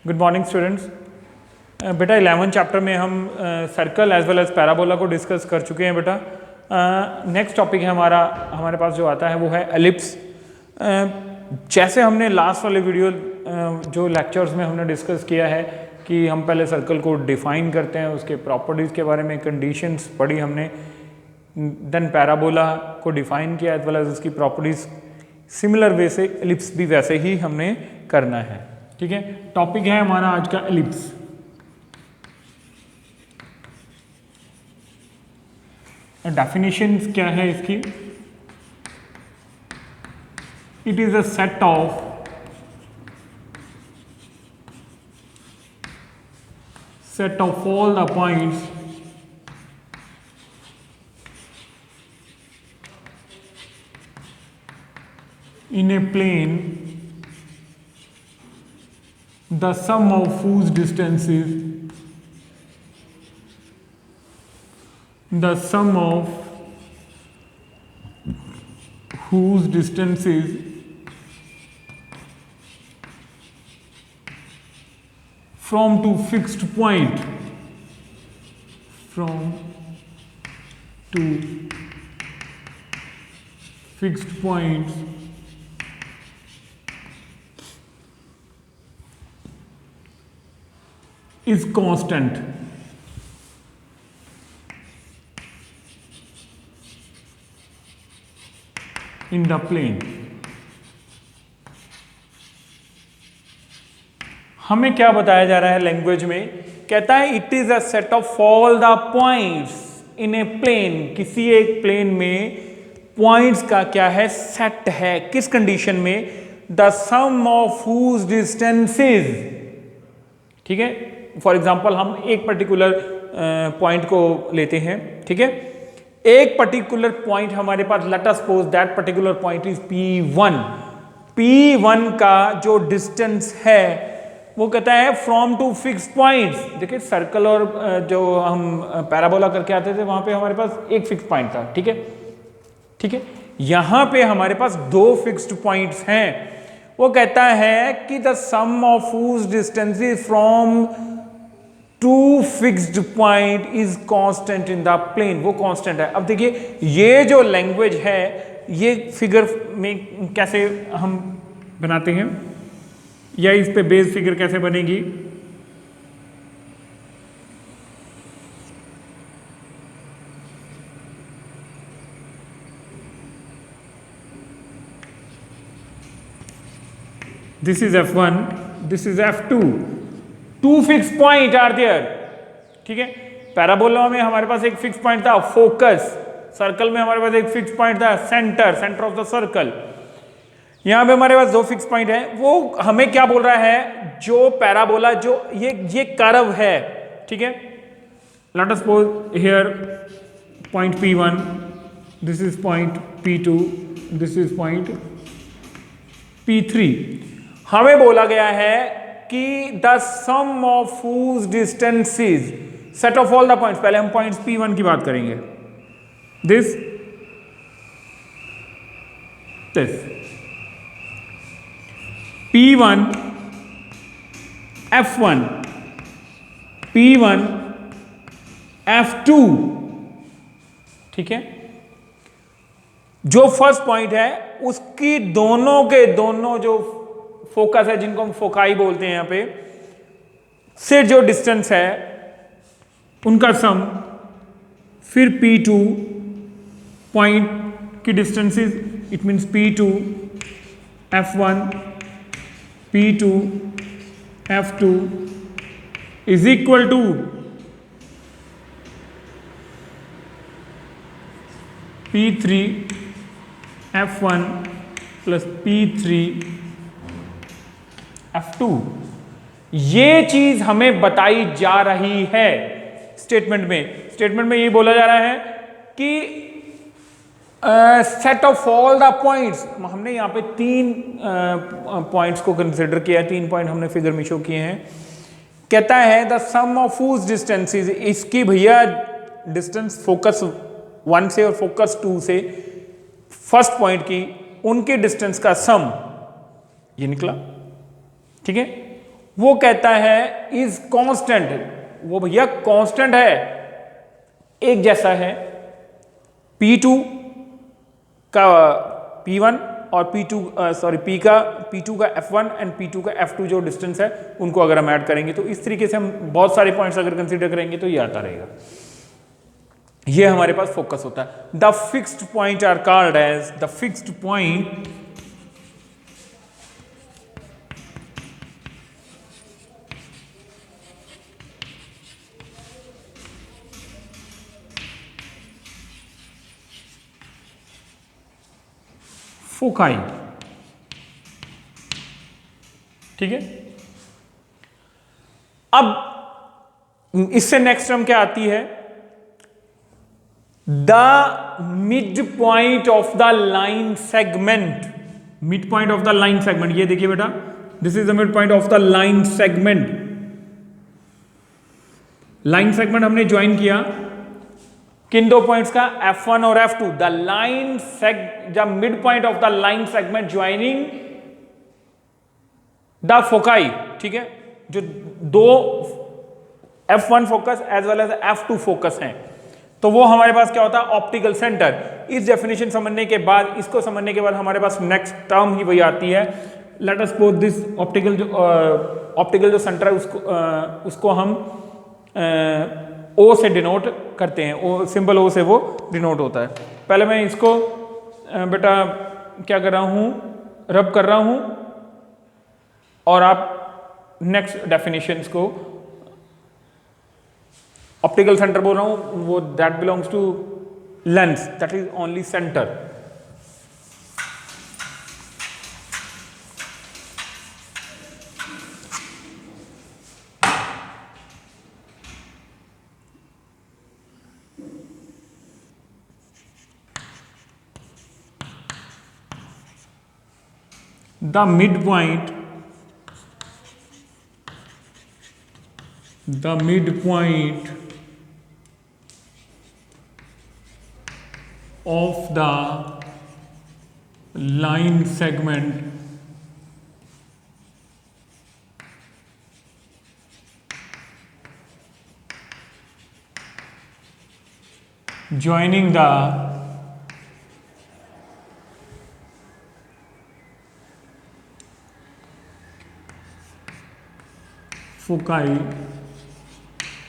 Good morning students. बेटा 11 chapter में हम circle as well as parabola को डिस्कस कर चुके हैं बेटा। नेक्स्ट टॉपिक है हमारे पास जो आता है वो है एलिप्स। जैसे हमने लास्ट वाले वीडियो जो लेक्चर्स में हमने डिस्कस किया है कि हम पहले सर्कल को डिफाइन करते हैं, उसके प्रॉपर्टीज़ के बारे में कंडीशंस पढ़ी हमने, देन पैराबोला को डिफाइन किया एज वेल एज उसकी प्रॉपर्टीज़। सिमिलर वे से एलिप्स भी वैसे ही हमने करना है। ठीक है, टॉपिक है हमारा आज का एलिप्स। डेफिनेशन क्या है इसकी? It is a set of all the points in a plane, the sum of whose distances from two fixed points is constant in the plane। हमें क्या बताया जा रहा है लैंग्वेज में? कहता है it is a set of all the points in a plane. किसी एक प्लेन में पॉइंट्स का क्या है? सेट है। किस कंडीशन में? The sum of whose distances. ठीक है, फॉर एग्जाम्पल हम एक पर्टिकुलर पॉइंट को लेते हैं। ठीक है, एक पर्टिकुलर पॉइंट हमारे पास, let us suppose that particular point is P1। P1 का जो डिस्टेंस है वो कहता है फ्रॉम टू फिक्स पॉइंट्स। देखिए सर्कल और जो हम पैराबोला करके आते थे वहां पे हमारे पास एक फिक्स पॉइंट था। ठीक है, ठीक है, यहां पे हमारे पास दो फिक्स्ड पॉइंट्स हैं। वो कहता है कि the sum of whose distances from two fixed point is constant in the plane. वो कांस्टेंट है। अब देखिए ये जो लैंग्वेज है ये फिगर में कैसे हम बनाते हैं या इस पे बेस फिगर कैसे बनेगी? This is F1, this is F2. Two fixed point are there. ठीक है, पैराबोला में हमारे पास एक फिक्स पॉइंट था फोकस, सर्कल में हमारे पास एक फिक्स पॉइंट था सेंटर ऑफ द सर्कल। यहां पे हमारे पास दो फिक्स पॉइंट है। वो हमें क्या बोल रहा है? जो पैराबोला जो ये कर्व है, ठीक है, let us suppose here point P1, this is point P2, this is point P3। हमें बोला गया है कि the sum of whose distances, set of all the points. पहले हम पॉइंट्स P1 की बात करेंगे। This P1 F1, P1 F2। ठीक है, जो फर्स्ट पॉइंट है उसकी दोनों के दोनों जो फोकस है, जिनको हम फोकाई बोलते हैं यहां पे, से जो डिस्टेंस है उनका सम, फिर P2 पॉइंट की distances, it means P2 F1 P2 F2 is equal to P3 F1 plus P3 F2। ये चीज हमें बताई जा रही है स्टेटमेंट में। स्टेटमेंट में ये बोला जा रहा है कि set of all the points. हमने यहाँ पे तीन पॉइंट्स को कंसिडर किया, तीन पॉइंट हमने फिगर में शो किए हैं। कहता है the sum of whose distances, इसकी भैया डिस्टेंस फोकस 1 से और फोकस 2 से फर्स्ट पॉइंट की, उनके डिस्टेंस का सम ये निकला। ठीक है, वो कहता है इज कांस्टेंट, वो भैया कांस्टेंट है, एक जैसा है P2 का P1 और P2 P2 का F1 एंड P2 का F2 जो डिस्टेंस है उनको अगर हम ऐड करेंगे तो इस तरीके से हम बहुत सारे पॉइंट्स अगर कंसीडर करेंगे तो ये आता रहेगा। ये हमारे पास फोकस होता है। The fixed point are called as the fixed point foci. ठीक है, अब इससे नेक्स्ट टर्म क्या आती है, the mid point of the line segment. Mid point of the line segment, ये देखिए बेटा, this is the mid point of the line segment. Line segment हमने ज्वाइन किया किन दो पॉइंट्स का, F1 और F2। The line the mid point of the line segment joining the foci. ठीक है, जो दो F1 focus as well as F2 focus हैं, तो वो हमारे पास क्या होता है, ऑप्टिकल सेंटर। इस डेफिनेशन समझने के बाद, इसको समझने के बाद हमारे पास नेक्स्ट टर्म ही वही आती है। Let us suppose this optical जो सेंटर है उसको हम O से डिनोट करते हैं, ओ सिंबल O से वो डिनोट होता है। पहले मैं इसको बेटा क्या कर रहा हूं, रब कर रहा हूं, और आप नेक्स्ट डेफिनेशंस को, ऑप्टिकल सेंटर बोल रहा हूं, वो that belongs to lens, that is only centre. The midpoint of the line segment joining the foci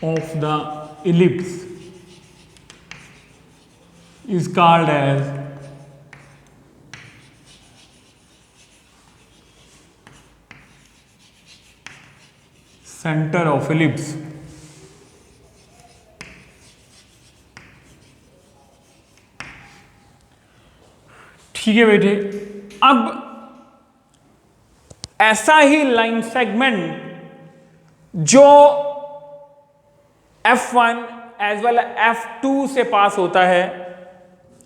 of the ellipse is called as center of ellipse। ठीक है बेटे, अब ऐसा ही लाइन सेगमेंट जो F1 एज वेल F2 से पास होता है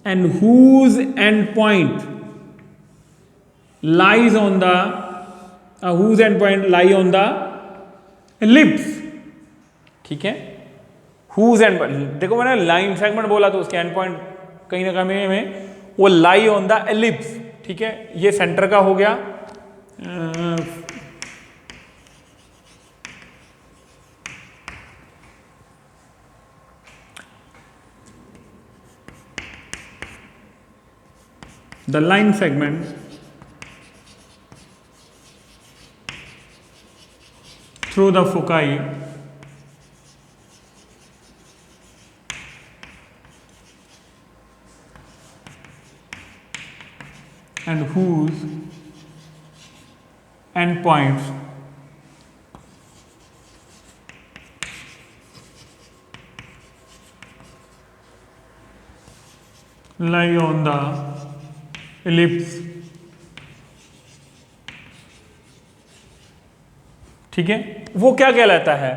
and whose end point lies on the whose end point lie on the ellipse। ठीक है, whose end point, देखो मैंने लाइन सेगमेंट बोला तो उसके एंड पॉइंट कहीं ना कहीं में वो लाई ऑन द एलिप्स। ठीक है, ये सेंटर का हो गया। The line segment through the foci and whose endpoints lie on the ellipse। ठीक है, वो क्या कहलाता है,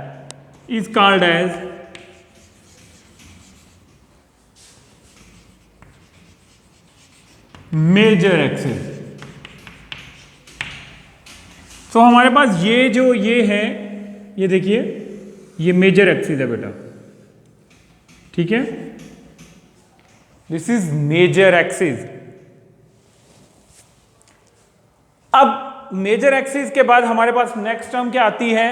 is called as major axis. तो हमारे पास ये है, ये देखिए, ये मेजर एक्सिस है बेटा। ठीक है, दिस इज मेजर एक्सिस। अब मेजर एक्सिस के बाद हमारे पास नेक्स्ट टर्म क्या आती है,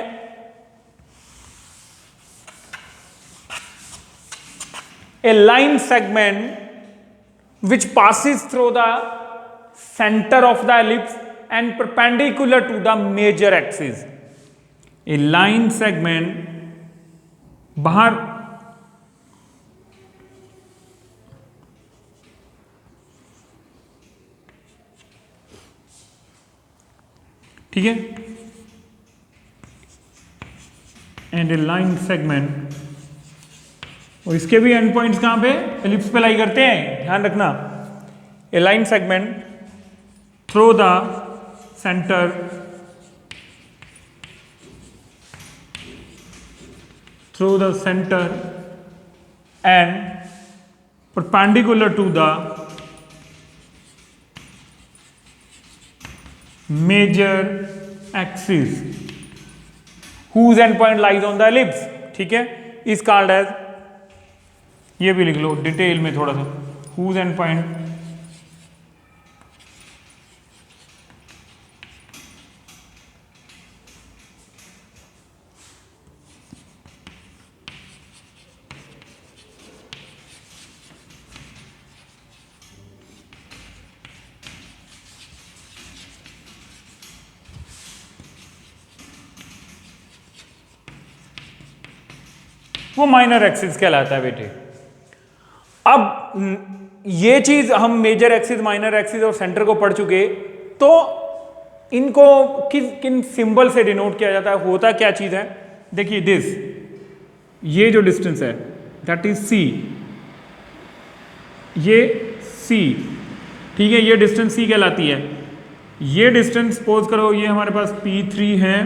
a line segment which passes through the centre of the ellipse and perpendicular to the major axis. A line segment बाहर ठीक है, एंड ए लाइन सेगमेंट, और इसके भी एंड पॉइंट्स कहां पे, एलिप्स पे लाई करते हैं, ध्यान रखना। A line segment through the centre and perpendicular to the major axis whose end point lies on the ellipse, ठीक है, is called as, ये भी लिख लो डिटेल में थोड़ा सा, whose end point वो माइनर एक्सिस कहलाता है बेटे। अब ये चीज हम मेजर एक्सिस, माइनर एक्सिस और सेंटर को पढ़ चुके, तो इनको किन सिंबल से डिनोट किया जाता है, होता क्या चीज है, देखिए दिस, ये जो डिस्टेंस है दैट इज सी, ये सी, ठीक है, ये डिस्टेंस सी कहलाती है। ये डिस्टेंस सपोज करो ये हमारे पास P3 है,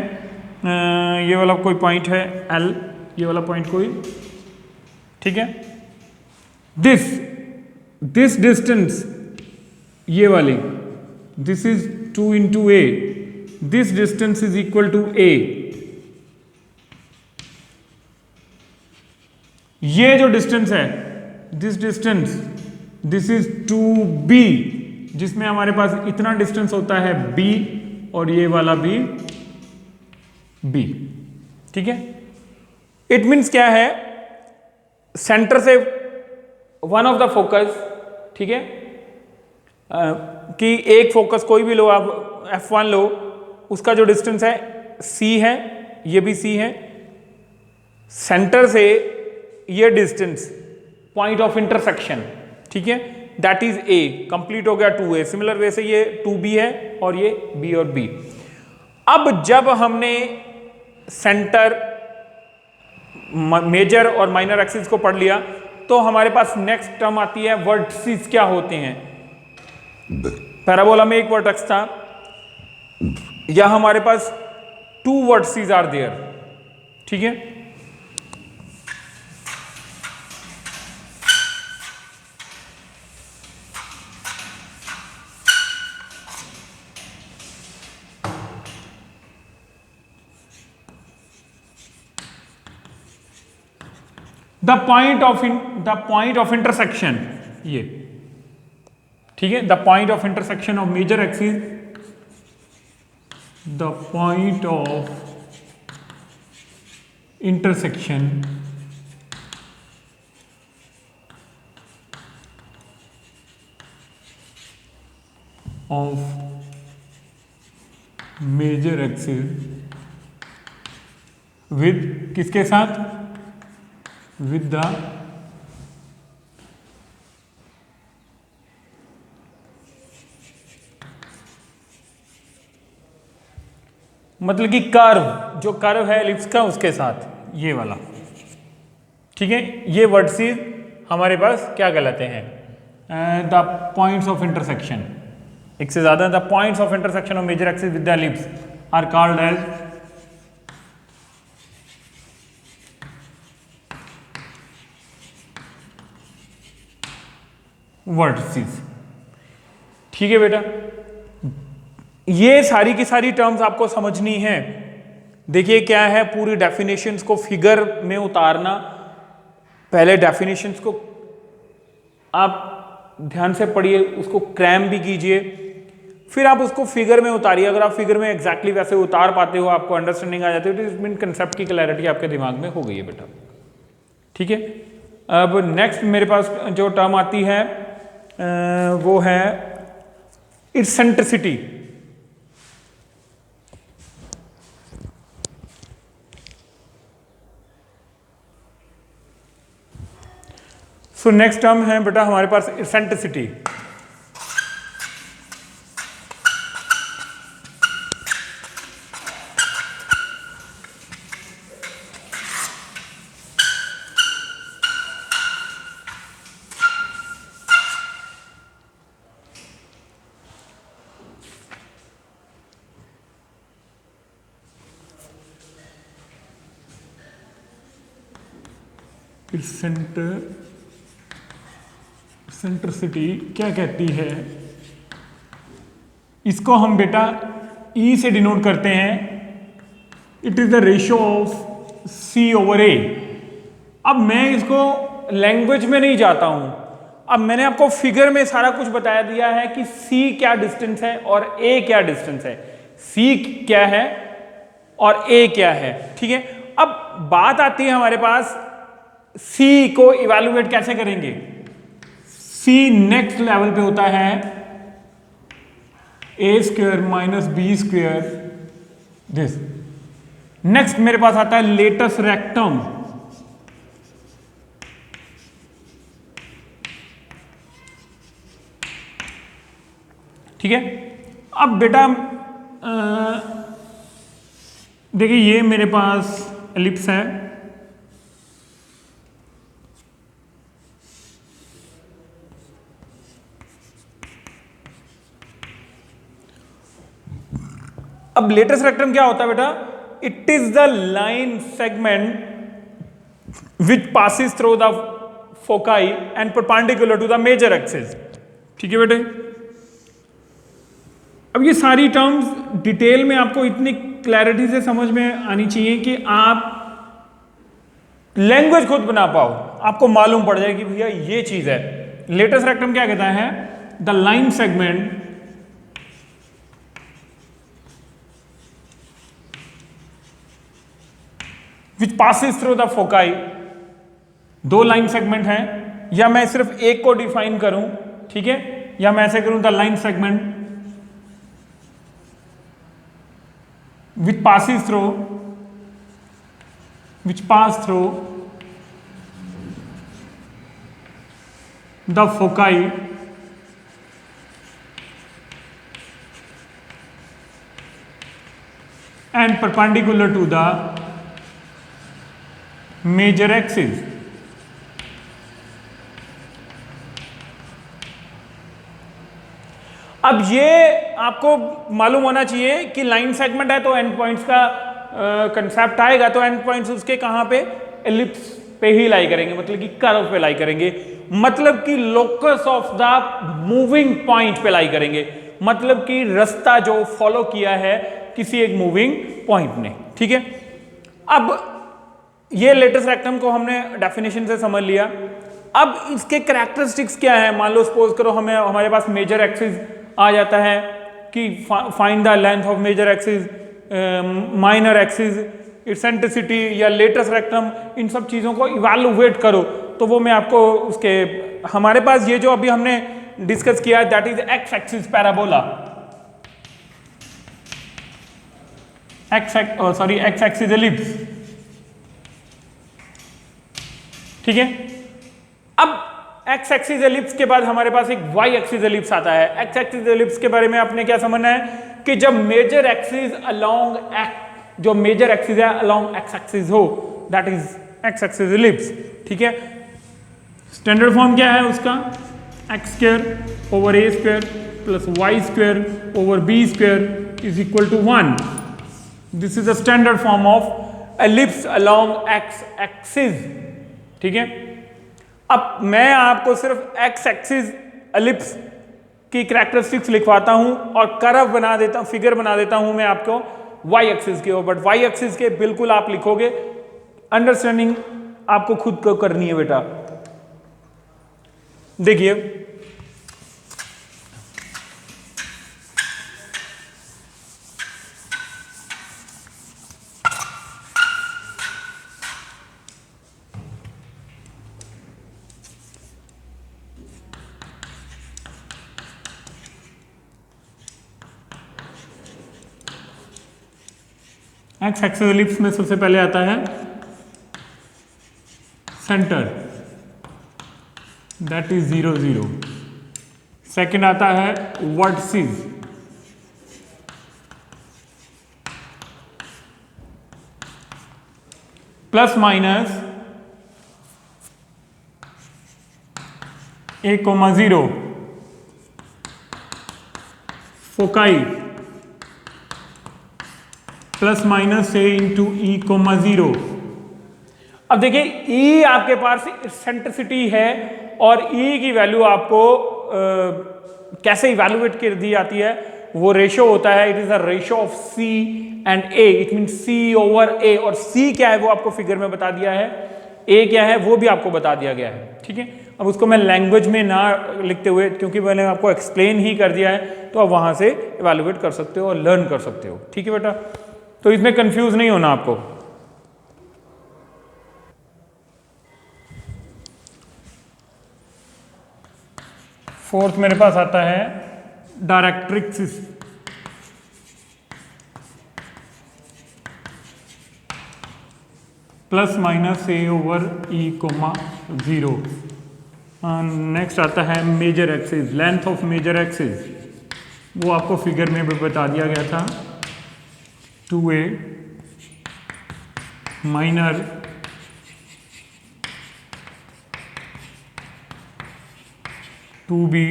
ये वाला कोई पॉइंट है L, ये वाला पॉइंट कोई, ठीक है, दिस डिस्टेंस, ये वाली, this is 2 into a, this distance is equal to a। ये जो डिस्टेंस है, this distance, this is 2b, जिसमें हमारे पास इतना डिस्टेंस होता है b, और ये वाला भी b, ठीक है। इट मीन्स क्या है, सेंटर से वन ऑफ द फोकस, ठीक है, कि एक फोकस कोई भी लो आप, F1 लो, उसका जो डिस्टेंस है c है, ये भी c है, सेंटर से ये डिस्टेंस पॉइंट ऑफ इंटरसेक्शन, ठीक है, दैट इज a, कंप्लीट हो गया 2a। सिमिलर वे से ये 2b है और ये b और b। अब जब हमने सेंटर, मेजर और माइनर एक्सिस को पढ़ लिया, तो हमारे पास नेक्स्ट टर्म आती है वर्टिसेस क्या होते हैं। पैराबोला में एक वर्टेक्स था, या हमारे पास 2 वर्टिसेस आर देयर, ठीक है, द पॉइंट ऑफ इंटरसेक्शन, ये ठीक है, the point of intersection of major axis, the point of intersection of major axis with किसके साथ, विद द मतलब कि कर्व, जो कर्व है एलिप्स का उसके साथ, ये वाला, ठीक है, ये वर्टिसेस हमारे पास क्या कहलाते हैं, द पॉइंट्स ऑफ इंटरसेक्शन, एक से ज्यादा, the points of intersection of major axis with the ellipse are called as vertices, ठीक है बेटा। ये सारी की सारी टर्म्स आपको समझनी है। देखिए क्या है, पूरी डेफिनेशंस को फिगर में उतारना, पहले डेफिनेशंस को आप ध्यान से पढ़िए, उसको क्रैम भी कीजिए, फिर आप उसको फिगर में उतारिए। अगर आप फिगर में एग्जैक्टली वैसे उतार पाते हो, आपको अंडरस्टैंडिंग आ जाती है, तो इट मीन कंसेप्ट की क्लैरिटी आपके दिमाग में हो गई है बेटा। ठीक है, अब नेक्स्ट मेरे पास जो टर्म आती है वो है इसेंट्रिसिटी। सो नेक्स्ट टर्म है बेटा हमारे पास इसेंट्रिसिटी। इसेंट्रिसिटी क्या कहती है? इसको हम बेटा E से डिनोट करते हैं। It is the ratio of C/A। अब मैं इसको लैंग्वेज में नहीं जाता हूं, अब मैंने आपको फिगर में सारा कुछ बता दिया है कि C क्या डिस्टेंस है और A क्या डिस्टेंस है, C क्या है और A क्या है। ठीक है, अब बात आती है हमारे पास C को इवैल्यूएट कैसे करेंगे। C नेक्स्ट लेवल पे होता है A² - B²। दिस नेक्स्ट मेरे पास आता है लेटस रेक्टम। ठीक है, अब बेटा देखिए ये मेरे पास एलिप्स है, अब लेटेस्ट रेक्टम क्या होता है बेटा? It is the line segment which passes through the foci and perpendicular to the major axis. ठीक है बेटे, अब ये सारी टर्म्स डिटेल में आपको इतनी क्लैरिटी से समझ में आनी चाहिए कि आप लैंग्वेज खुद बना पाओ, आपको मालूम पड़ जाए कि भैया ये चीज है। लेटेस्ट रेक्टम क्या कहता है? The line segment which passes through the foci. दो लाइन सेगमेंट हैं, या मैं सिर्फ एक को डिफाइन करूं, ठीक है, या मैं ऐसे करूं the line segment which passes through the foci and perpendicular to the major axis. अब ये आपको मालूम होना चाहिए कि लाइन सेगमेंट है तो एंड पॉइंट्स का कंसेप्ट आएगा, तो एंड पॉइंट्स उसके कहां पे? एलिप्स पे ही लाई करेंगे, मतलब कि कर्व पे लाई करेंगे, मतलब कि locus of the moving point पे लाई करेंगे, मतलब कि रास्ता जो फॉलो किया है किसी एक मूविंग पॉइंट ने। ठीक है, अब ये लेटेस्ट रेक्टम को हमने डेफिनेशन से समझ लिया। अब इसके कैरेक्टरिस्टिक्स क्या है? मान लो सपोज करो हमारे पास मेजर एक्सिस आ जाता है कि find the length of major axis, minor axis, eccentricity या लेटेस्ट रेक्टम, इन सब चीजों को इवैल्यूएट करो। तो वो मैं आपको उसके हमारे पास ये जो अभी हमने डिस्कस किया है that is x axis parabola, x axis ellipse. ठीक है, अब एक्स एक्सिस एलिप्स के बाद हमारे पास एक वाई एक्सिस एलिप्स आता है। एक्स एक्सिस एलिप्स के बारे में आपने क्या समझना है कि जब मेजर एक्सिस अलोंग जो मेजर एक्सिस है अलोंग एक्स एक्सिस हो, that is x axis ellipse. ठीक है, स्टैंडर्ड फॉर्म क्या है उसका? x² over a² plus y² over b² is equal to 1। This is the standard form of ellipse along x axis. ठीक है, अब मैं आपको सिर्फ एक्स एक्सिस एलिप्स की कैरेक्टरिस्टिक्स लिखवाता हूं और कर्व बना देता हूं, फिगर बना देता हूं मैं आपको वाई एक्सिस के, बट वाई एक्सिस के बिल्कुल आप लिखोगे, अंडरस्टैंडिंग आपको खुद को करनी है बेटा। देखिए एक्स एक्सिस एलिप्स में सबसे पहले आता है सेंटर, दैट इज 0 0। सेकेंड आता है vertices, plus minus a,0, foci plus minus a into E,0। अब देखिए E आपके पास सेंट्रिसिटी है और E की वैल्यू आपको कैसे इवैल्यूएट कर दी जाती है, वो रेशो होता है, it is the ratio of C and A, it mean C over A। और C क्या है वो आपको फिगर में बता दिया है, A क्या है वो भी आपको बता दिया गया है, ठीक है। अब उसको मैं लैंग्वेज में ना लिखते हुए, क्योंकि मैंने आपको एक्सप्लेन ही कर दिया है, तो आप वहां से इवैल्यूएट कर सकते हो और लर्न कर सकते हो, ठीक है बेटा। तो इसमें कंफ्यूज नहीं होना आपको। फोर्थ मेरे पास आता है directrix, plus minus a over E,0। Next आता है major axis, length of major axis, वो आपको फिगर में भी बता दिया गया था, 2a minor two b,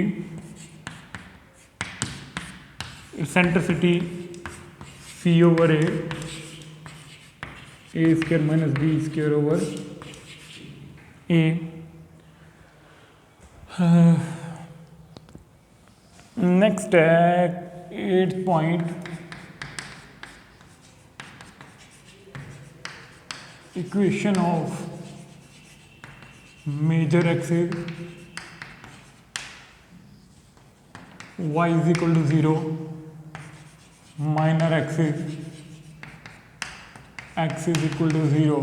eccentricity C over A square minus B square over A। Next है 8th point, equation of major axis y is equal to 0, minor axis x is equal to 0,